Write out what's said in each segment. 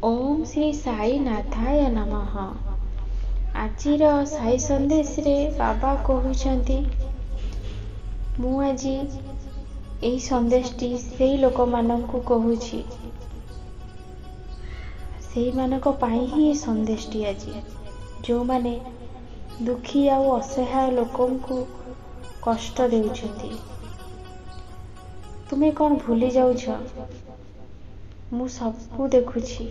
ओम श्री साई नाथाय नमः। आजिर साई संदेश रे बाबा कहउछंती मु आजी एही संदेशटी सेही लोक माननकु कहूछि, सेही मानक पाई ही संदेशटी आजी जो माने दुखी आउ असहाय लोकंकु कष्ट देउछंती। तुमे कौन भूली जाउछ? मु सबकु देखुछि।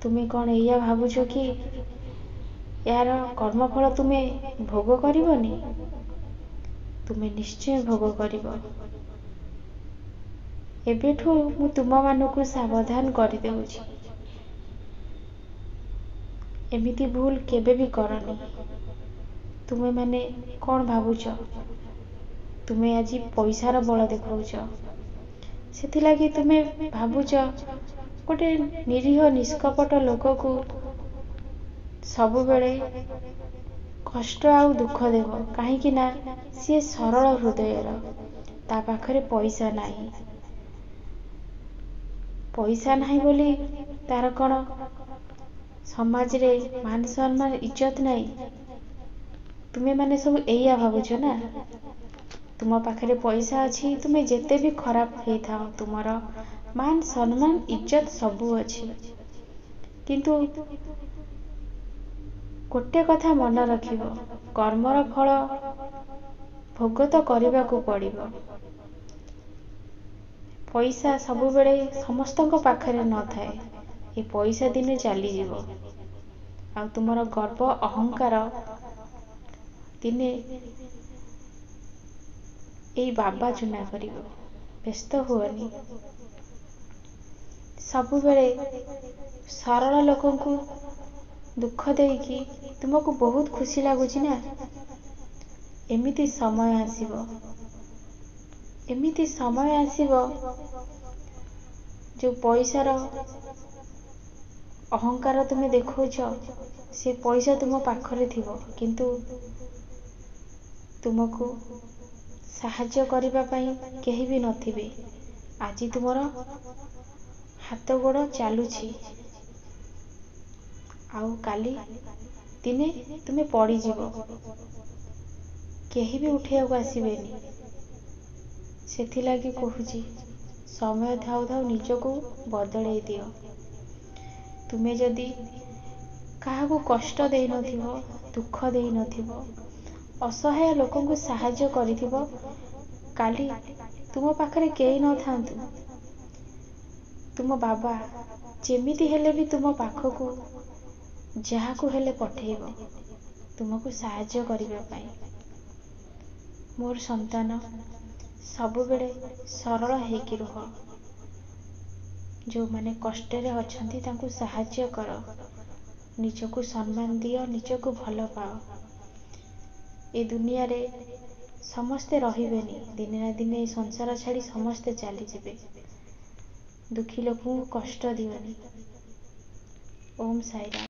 तुमे कौन एया भाबुछ कि यार कर्मफल तुमे भोग करिवनी? तुमे निश्चय भोग करिव। एबेठु मु तुम मानकु सावधान करि देउछि, एमिति भूल केबे भी करनी। तुमे माने कौन भाबुछ? तुमे आजी पैसार बल देखौछ, सेथिलागि तुमे भाबुछ गोटे निरीह निष्कपट लोककु सबु बेले कष्ट आउ दुख देव, काहेकि ना सी सरल हृदयर, ता पाखरे पैसा नाही। पैसा नाही बोली तार कौन समाज रे मान सम्मान इज्जत नाही? तुमे माने सब एया भाबुछ ना? तुम पाखरे पैसा अछि, तुमे जेते भी खराब हेई थाओ, तुमर मान सम्मान इज्जत सबु अछि। किंतु गोटे कथा मन रखिबो, कर्मर फल भोग तो करिबाकू पड़िबो। पैसा सबु बेले समस्तक पाखरे न थाए, ए पैसा दिने चली जीवो। आ तुमर गर्व अहंकार दिने एई बाबा चुना करिवो। व्यस्त हुअनी। सबु बेले सरल लोकंकु दुख देकी तुमको बहुत खुशी लागुची ना? एमिति समय आसीबो, एमिति समय आसीबो जो पैसार अहंकार तुमे देखौछ, से पैसा तुम पाखरे थिबो, किंतु तुमको साहाय्य करिबा पई केही भी नथिबे। आजी तुमर हाथ गोड़ चालुछि, आउ काली दिने तुमे पड़ी जीवो, केही भी उठियाको आसीबेनी। सेथिलागि कहूछि समय थाउ थाउ निजको बदलै दियो। तुमे जदि काहाकू कष्ट देई नथिबो, दुख देई नथिबो, असहाय लोकंकु साहाय्य करिथिबो, काली तुम पाखरे केही न थांतु, तुम बाबा जेमिति हेले भी तुम पाखकू जाहाकू हेले पठेइबो तुमको साहाय्य करिबा पई। मोर संतान सबु बेले सरल हेकी रुह। जो माने कष्ट रे अछंती तांकू साहाय्य कर, निजको सम्मान दियो, निजको भल पाओ। ए दुनिया रे समस्ते रहिबेनी, दिने ना दिने संसार छाड़ी समस्ते चली जिबे। दुखी लोक को कष्ट दियोनी। ओम साई राम।